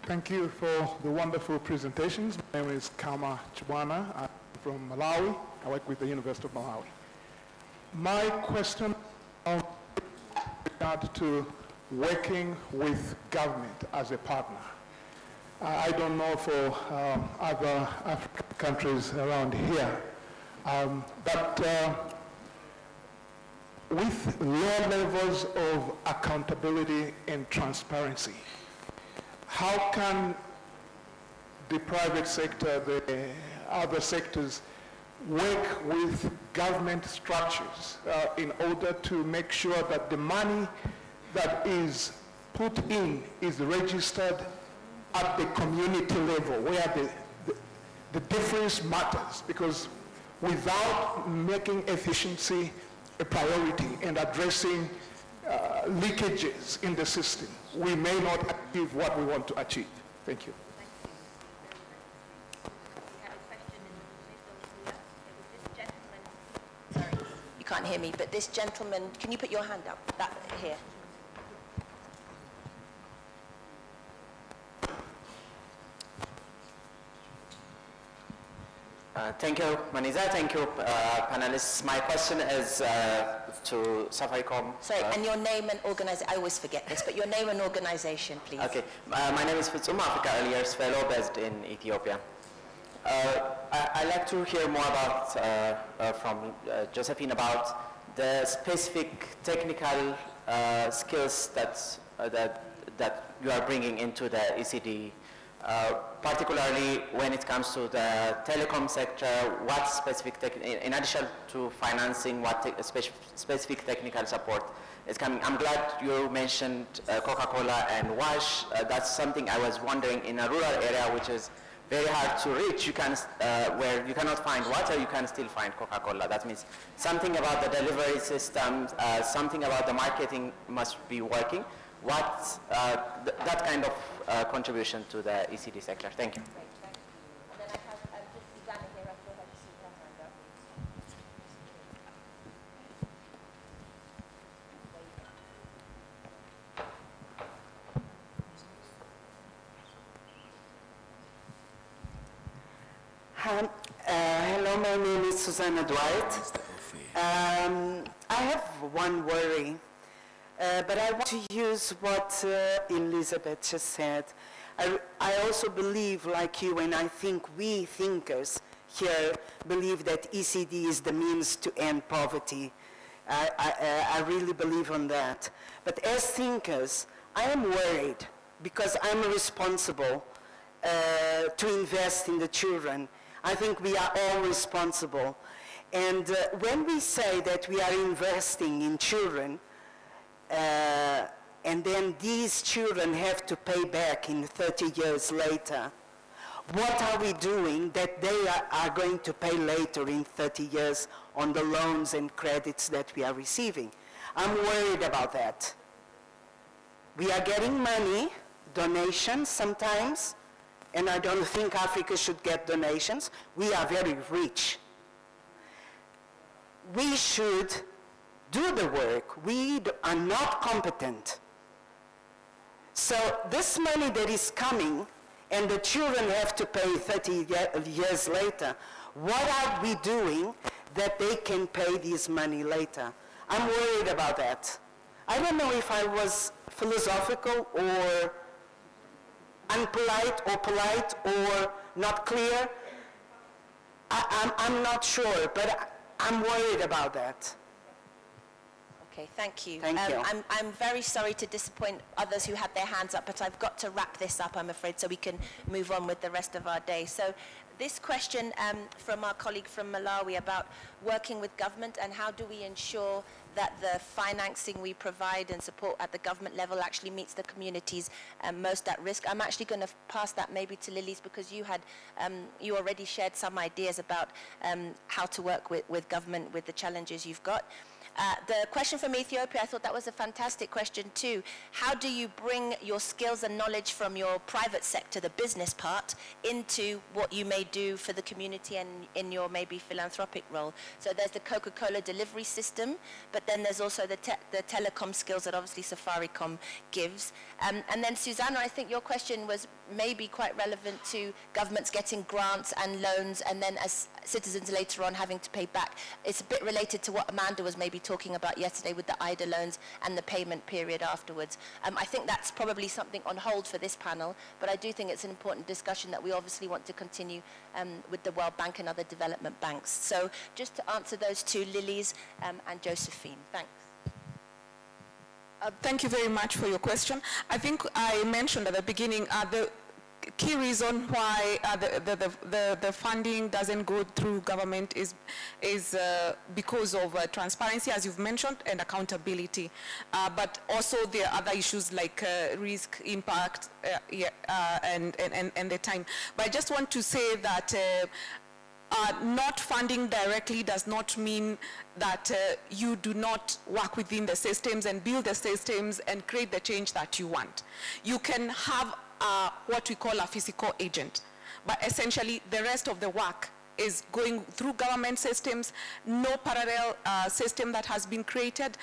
Thank you for the wonderful presentations. My name is Kama Chibwana. I'm from Malawi. I work with the University of Malawi. My question is with regard to working with government as a partner. I don't know for other African countries around here, but with low levels of accountability and transparency, how can the private sector, the other sectors, work with government structures in order to make sure that the money that is put in is registered at the community level, where the difference matters? Because without making efficiency a priority and addressing leakages in the system, we may not achieve what we want to achieve. Thank you. Sorry, you can't hear me, but this gentleman, can you put your hand up? That here. Thank you, Maniza. Thank you, panelists. My question is to Safaricom. Sorry, and your name and organization. I always forget this, but your name and organization, please. Okay. My name is Fitsum, Africa Earliers Fellow based in Ethiopia. I'd like to hear more about, from Josephine about the specific technical skills that you are bringing into the ECD. Particularly when it comes to the telecom sector, what specific, in addition to financing, what specific technical support is coming? I'm glad you mentioned Coca-Cola and WASH. That's something I was wondering in a rural area, which is very hard to reach, you can, where you cannot find water, you can still find Coca-Cola. That means something about the delivery system, something about the marketing must be working. What, that kind of contribution to the ECD sector. Thank you. Hello, my name is Susanna Dwight. I have one worry, but I want to use what Elizabeth just said. I also believe, like you, and I think we thinkers here believe that ECD is the means to end poverty. I really believe on that. But as thinkers, I am worried because I'm responsible to invest in the children. I think we are all responsible. And when we say that we are investing in children, and then these children have to pay back in 30 years later, what are we doing that they are going to pay later in 30 years on the loans and credits that we are receiving? I'm worried about that. We are getting money, donations sometimes, and I don't think Africa should get donations. We are very rich. We should do the work. We are not competent. So this money that is coming, and the children have to pay 30 years later, what are we doing that they can pay this money later? I'm worried about that. I don't know if I was philosophical or unpolite or polite or not clear. I'm not sure, but I'm worried about that. Okay, thank you. Thank you. I'm very sorry to disappoint others who had their hands up, but I've got to wrap this up, I'm afraid, so we can move on with the rest of our day. So this question from our colleague from Malawi about working with government and how do we ensure that the financing we provide and support at the government level actually meets the communities most at risk. I'm actually going to pass that maybe to Lily's, because you had, you already shared some ideas about how to work with government with the challenges you've got. The question from Ethiopia, I thought that was a fantastic question too. How do you bring your skills and knowledge from your private sector, the business part, into what you may do for the community and in your maybe philanthropic role? So there's the Coca-Cola delivery system, but then there's also the telecom skills that obviously Safaricom gives. And then Susanna, I think your question was maybe quite relevant to governments getting grants and loans, and then as citizens later on having to pay back. It's a bit related to what Amanda was maybe talking about yesterday with the IDA loans and the payment period afterwards. I think that's probably something on hold for this panel, but I do think it's an important discussion that we obviously want to continue with the World Bank and other development banks. So just to answer those two, Lily's and Josephine. Thanks. Thank you very much for your question. I think I mentioned at the beginning the key reason why the funding doesn't go through government is because of transparency, as you've mentioned, and accountability. But also there are other issues like risk, impact, and the time. But I just want to say that not funding directly does not mean that you do not work within the systems and build the systems and create the change that you want. You can have what we call a physical agent, but essentially the rest of the work is going through government systems, no parallel system that has been created,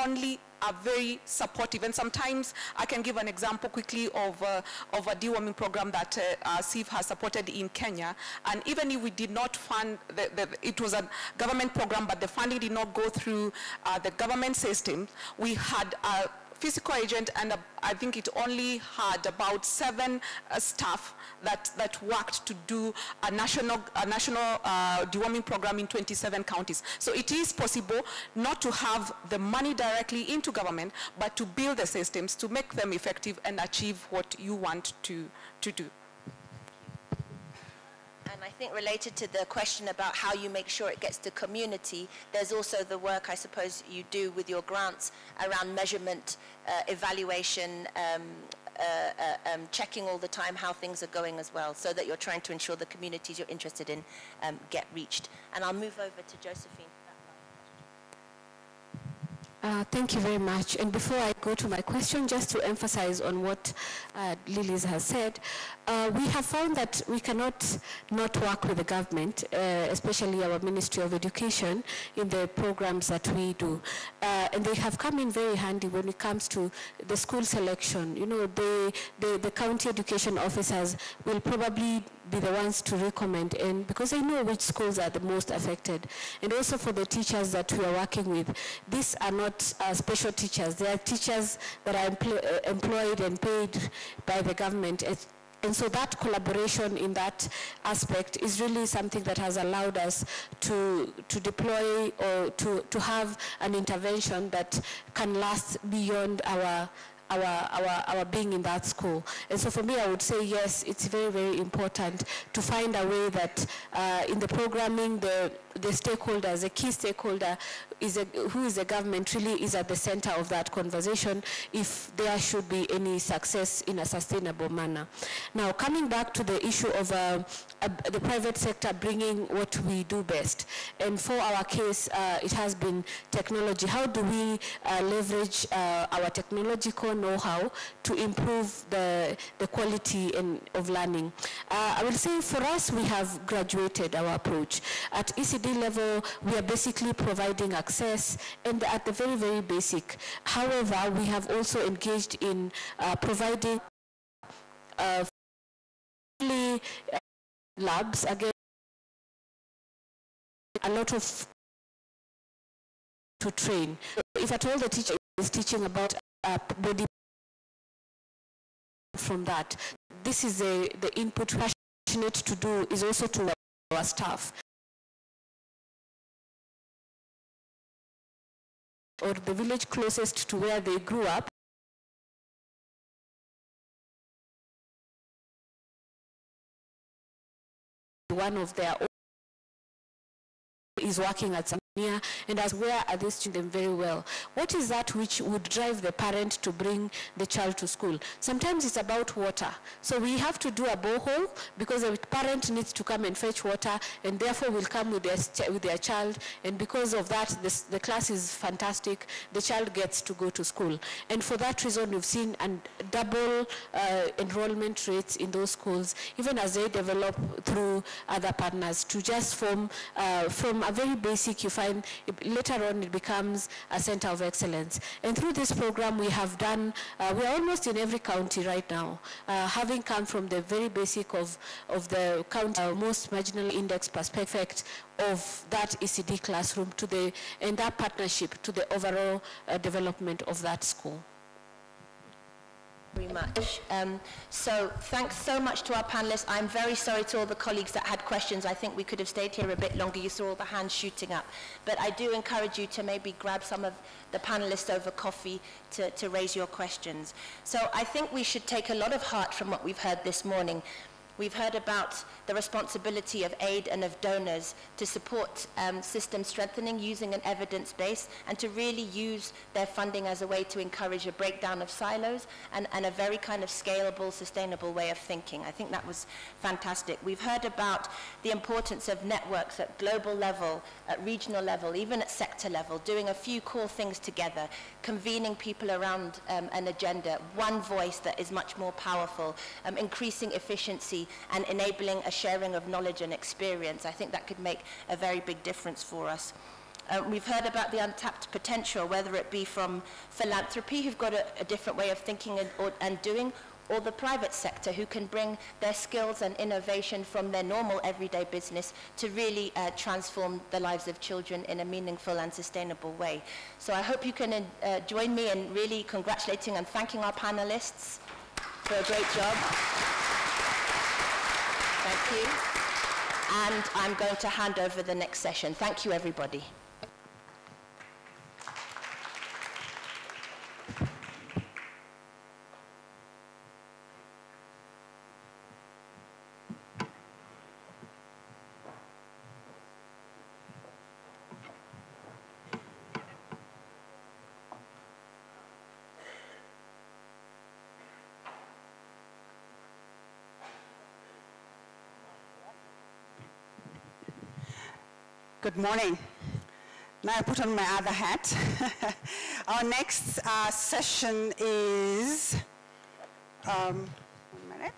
only are very supportive. And sometimes I can give an example quickly of a deworming program that CIF has supported in Kenya. And even if we did not fund, it was a government program, but the funding did not go through the government system, we had a physical agent, and I think it only had about 7 staff that worked to do a national deworming program in 27 counties. So it is possible not to have the money directly into government, but to build the systems to make them effective and achieve what you want to do. And I think related to the question about how you make sure it gets to community, there's also the work I suppose you do with your grants around measurement, evaluation, checking all the time how things are going as well, so that you're trying to ensure the communities you're interested in get reached. And I'll move over to Josephine. Thank you very much. And before I go to my question, just to emphasize on what Lilies has said, we have found that we cannot not work with the government, especially our Ministry of Education, in the programs that we do. And they have come in very handy when it comes to the school selection. You know, the county education officers will probably be the ones to recommend, and because they know which schools are the most affected. And also for the teachers that we are working with, these are not special teachers. They are teachers that are employed and paid by the government. And so that collaboration in that aspect is really something that has allowed us to deploy or to have an intervention that can last beyond our being in that school. And so for me, I would say yes, it's very, very important to find a way that in the programming, the stakeholders, the key stakeholder who is the government, really is at the center of that conversation if there should be any success in a sustainable manner. Now, coming back to the issue of the private sector bringing what we do best. And for our case, it has been technology. How do we leverage our technological know-how to improve the quality of learning? I will say for us, we have graduated our approach. At ECD level, we are basically providing access, and at the very, very basic. However, we have also engaged in providing labs, again, a lot of to train. If at all the teacher is teaching about body from that, this is the input we're passionate to do, is also to our staff. Or the village closest to where they grew up, one of their own is working at Samia, and as where are they students very well? What is that which would drive the parent to bring the child to school? Sometimes it's about water. So we have to do a borehole because the parent needs to come and fetch water, and therefore will come with their child, and because of that, the class is fantastic. The child gets to go to school. And for that reason, we've seen double enrollment rates in those schools, even as they develop through other partners, to just form from a very basic, you find later on it becomes a center of excellence. And through this program we have done, we are almost in every county right now, having come from the very basic of the county, most marginal index perspective of that ECD classroom to and that partnership to the overall development of that school. Very much. So thanks so much to our panelists. I'm very sorry to all the colleagues that had questions. I think we could have stayed here a bit longer. You saw all the hands shooting up. But I do encourage you to maybe grab some of the panelists over coffee to raise your questions. So I think we should take a lot of heart from what we've heard this morning. We've heard about the responsibility of aid and of donors to support system strengthening using an evidence base, and to really use their funding as a way to encourage a breakdown of silos and a very kind of scalable, sustainable way of thinking. I think that was fantastic. We've heard about the importance of networks at global level, at regional level, even at sector level, doing a few core things together, convening people around an agenda, one voice that is much more powerful, increasing efficiency, and enabling a sharing of knowledge and experience. I think that could make a very big difference for us. We've heard about the untapped potential, whether it be from philanthropy, who've got a different way of thinking and doing, or the private sector, who can bring their skills and innovation from their normal everyday business to really transform the lives of children in a meaningful and sustainable way. So I hope you can join me in really congratulating and thanking our panelists for a great job. Thank you. And I'm going to hand over the next session. Thank you, everybody. Good morning. Now I put on my other hat. Our next session is, 1 minute.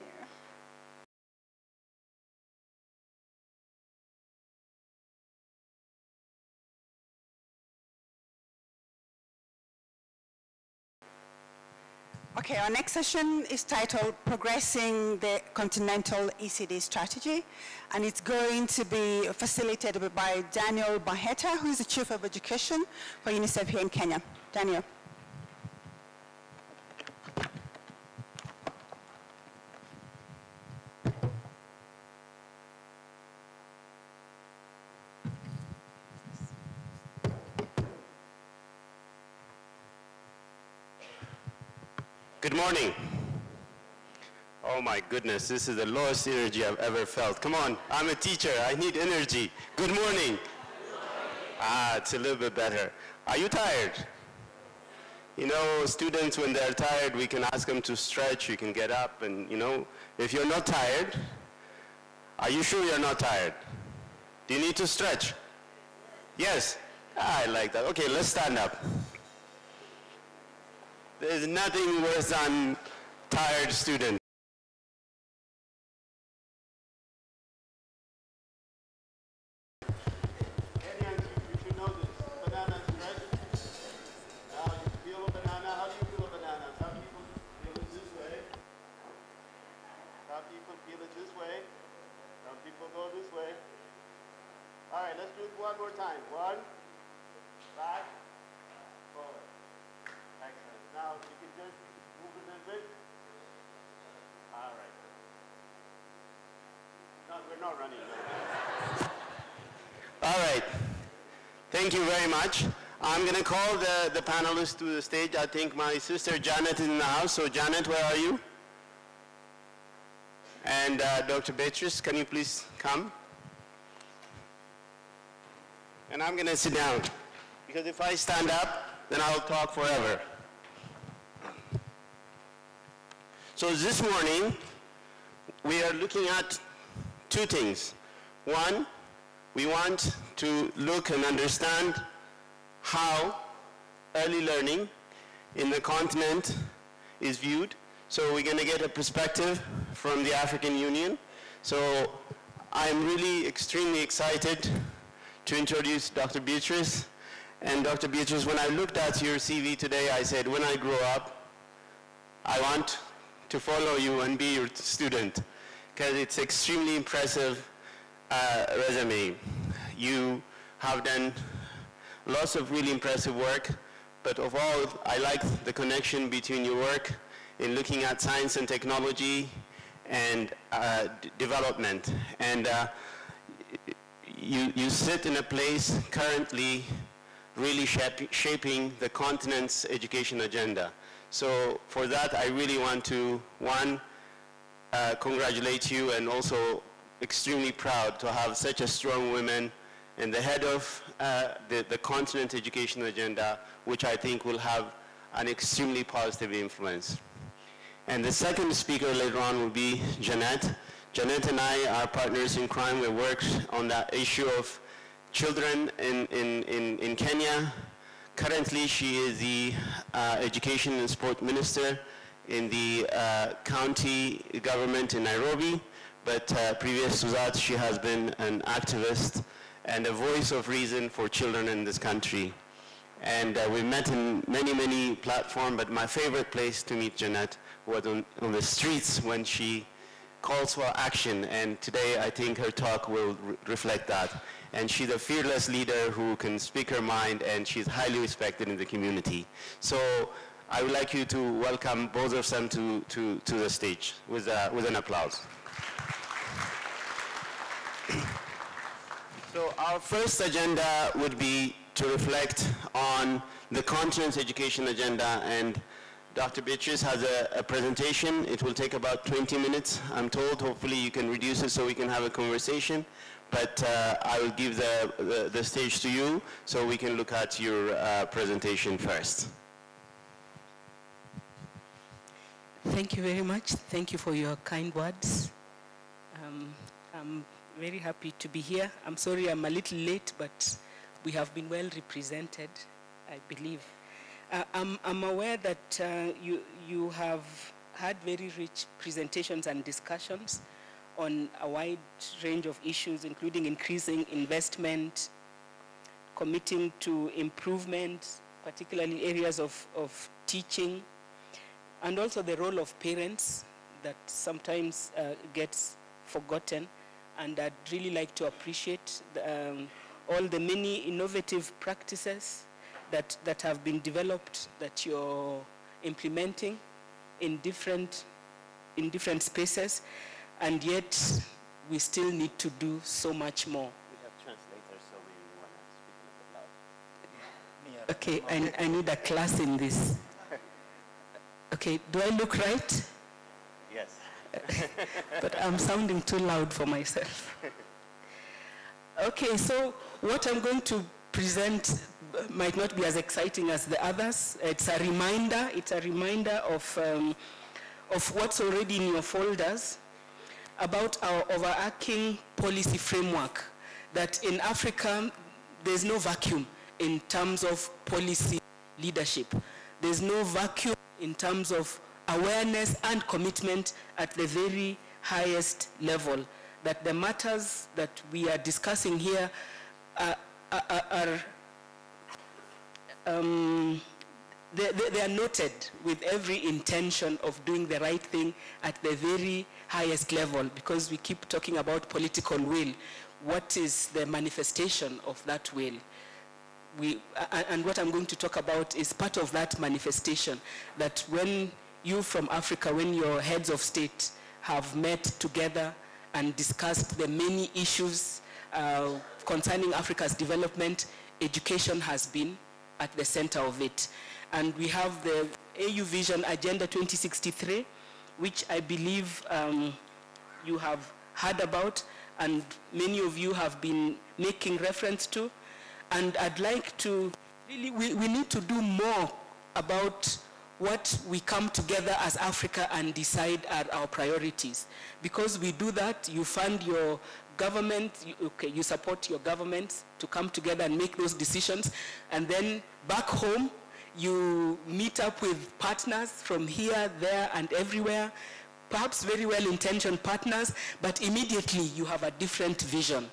Here. Okay, our next session is titled Progressing the Continental ECD Strategy, and it's going to be facilitated by Daniel Baheta, who is the Chief of Education for Unicef here in Kenya. Daniel. Good morning. Oh my goodness, this is the lowest energy I've ever felt. Come on, I'm a teacher, I need energy. Good morning. It's a little bit better. Are you tired? You know, students, when they're tired, we can ask them to stretch, you can get up, and you know, if you're not tired, are you sure you're not tired? Do you need to stretch? Yes? I like that. Okay, let's stand up. There's nothing worse than tired students. Kenyans, you should know this. Banana stretch. Now you feel a banana. How do you feel a banana? Some people feel it this way. Some people feel it this way. Some people go this way. All right, let's do it one more time. One, back, forward. Excellent. Now you can just move a little bit. All right. No, we're not running. All right. Thank you very much. I'm going to call the panelists to the stage. I think my sister Janet is in the house. So Janet, where are you? And Dr. Beatrice, can you please come? And I'm going to sit down, because if I stand up, then I'll talk forever. So this morning, we are looking at two things. One, we want to look and understand how early learning in the continent is viewed. So we're going to get a perspective from the African Union. So I'm really extremely excited to introduce Dr. Beatrice. And Dr. Beatrice, when I looked at your CV today, I said, when I grow up, I want to follow you and be your student, because it's extremely impressive resume. You have done lots of really impressive work, but of all, I like the connection between your work in looking at science and technology and development. And you sit in a place currently really shaping the continent's education agenda. So for that, I really want to, one, congratulate you, and also extremely proud to have such a strong woman in the head of the continent education agenda, which I think will have an extremely positive influence. And the second speaker later on will be Jeanette. Jeanette and I are partners in crime. We worked on that issue of children in Kenya. Currently, she is the Education and Sport Minister in the county government in Nairobi. But previous to that, she has been an activist and a voice of reason for children in this country. And we met in many, many platforms, but my favorite place to meet Jeanette was on the streets when she calls for action. And today, I think her talk will reflect that. And she's a fearless leader who can speak her mind, and she's highly respected in the community. So I would like you to welcome both of them to the stage with an applause. So our first agenda would be to reflect on the continent's education agenda, and Dr. Beatrice has a presentation. It will take about 20 minutes, I'm told. Hopefully you can reduce it so we can have a conversation. But I will give the stage to you so we can look at your presentation first. Thank you very much. Thank you for your kind words. I'm very happy to be here. I'm sorry I'm a little late, but we have been well represented, I believe. I'm aware that you have had very rich presentations and discussions on a wide range of issues, including increasing investment, committing to improvement, particularly areas of teaching, and also the role of parents that sometimes gets forgotten. And I'd really like to appreciate all the many innovative practices that have been developed that you're implementing in different spaces, and yet we still need to do so much more. We have translators, so maybe you want to speak a little bit loud. Okay, I need a class in this. Okay, do I look right? Yes. But I'm sounding too loud for myself. Okay, so what I'm going to present might not be as exciting as the others. It's a reminder of what's already in your folders about our overarching policy framework, that in Africa, there's no vacuum in terms of policy leadership. There's no vacuum in terms of awareness and commitment at the very highest level, that the matters that we are discussing here they are noted with every intention of doing the right thing at the very highest level, because we keep talking about political will. What is the manifestation of that will? And what I'm going to talk about is part of that manifestation, that when you from Africa, when your heads of state have met together and discussed the many issues concerning Africa's development, education has been at the center of it. And we have the AU Vision Agenda 2063, which I believe you have heard about, and many of you have been making reference to. And I'd like to, really, we need to do more about what we come together as Africa and decide are our priorities. Because we do that, you fund your government, you support your governments to come together and make those decisions, and then back home, you meet up with partners from here, there, and everywhere, perhaps very well-intentioned partners, but immediately you have a different vision.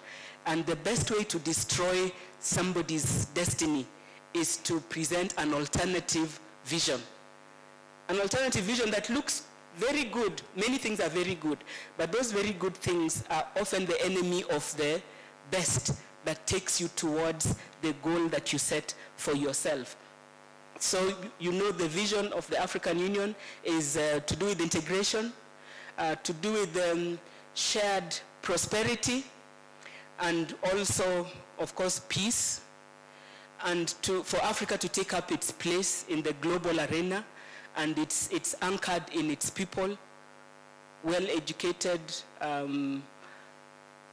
And the best way to destroy somebody's destiny is to present an alternative vision. An alternative vision that looks very good. Many things are very good, but those very good things are often the enemy of the best that takes you towards the goal that you set for yourself. So you know the vision of the African Union is to do with integration, to do with shared prosperity, and also, of course, peace, and for Africa to take up its place in the global arena, and it's anchored in its people, well-educated,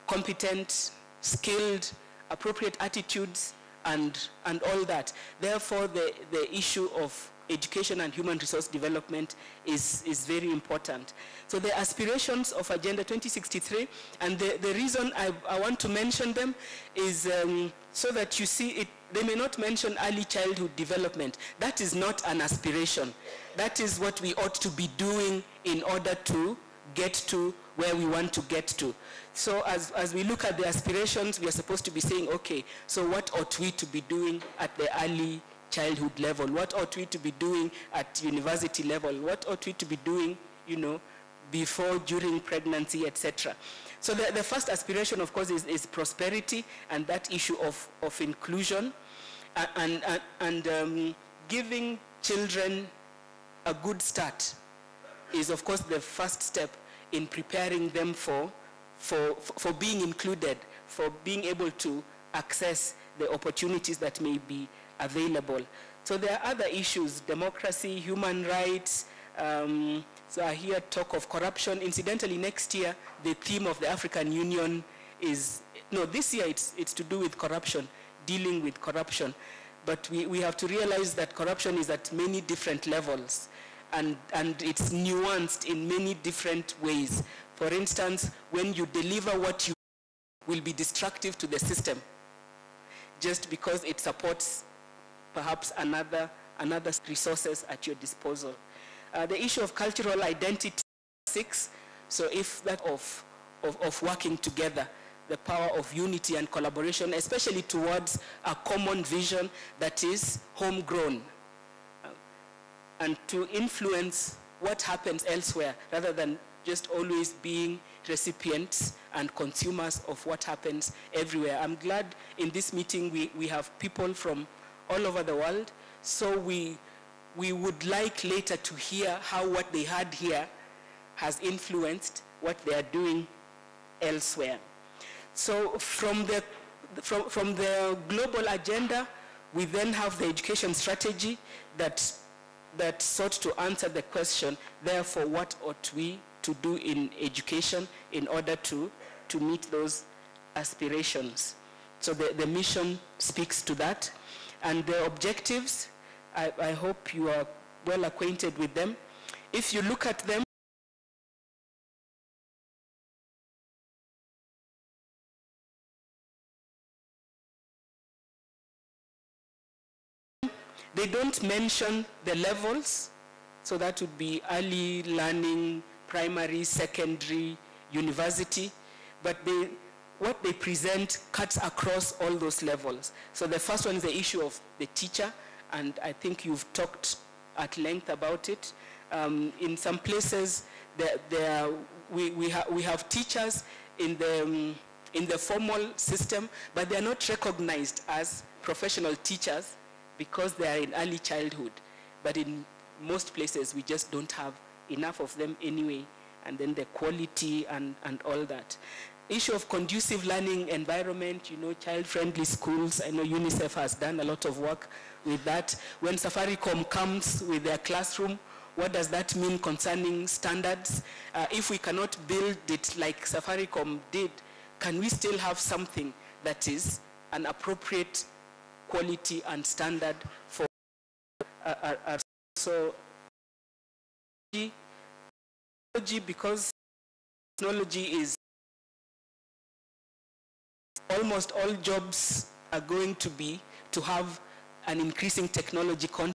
competent, skilled, appropriate attitudes, and all that. Therefore, the issue of education and human resource development is very important. So the aspirations of Agenda 2063, and the reason I want to mention them is so that you see it. They may not mention early childhood development. That is not an aspiration. That is what we ought to be doing in order to get to where we want to get to. So as we look at the aspirations, we are supposed to be saying, okay, so what ought we to be doing at the early childhood level? What ought we to be doing at university level? What ought we to be doing, before, during pregnancy, etc.? So the first aspiration, of course, is prosperity, and that issue of inclusion, and giving children a good start is, of course, the first step in preparing them for being included, for being able to access the opportunities that may be available. So there are other issues: democracy, human rights. So I hear talk of corruption. Incidentally, next year, the theme of the African Union is, this year it's to do with corruption, dealing with corruption. But we have to realize that corruption is at many different levels, and it's nuanced in many different ways. For instance, when you deliver what you will be destructive to the system, just because it supports perhaps another resources at your disposal. The issue of cultural identity, 6, so if that of working together, the power of unity and collaboration, especially towards a common vision that is homegrown, and to influence what happens elsewhere rather than just always being recipients and consumers of what happens everywhere. I'm glad in this meeting we have people from all over the world, so we would like later to hear how what they had here has influenced what they are doing elsewhere. So from the global agenda, we then have the education strategy that sought to answer the question, therefore, what ought we to do in education in order to meet those aspirations? So the mission speaks to that. And the objectives, I hope you are well acquainted with them. If you look at them, they don't mention the levels, so that would be early learning, primary, secondary, university, but what they present cuts across all those levels. So the first one is the issue of the teacher, and I think you've talked at length about it. In some places, we have teachers in the formal system, but they are not recognized as professional teachers because they are in early childhood. But in most places, we just don't have enough of them anyway, and then the quality and all that. Issue of conducive learning environment, child-friendly schools. I know Unicef has done a lot of work with that. When Safaricom comes with their classroom, what does that mean concerning standards? If we cannot build it like Safaricom did, can we still have something that is an appropriate quality and standard for our so technology, because technology is almost all jobs are going to have an increasing technology content.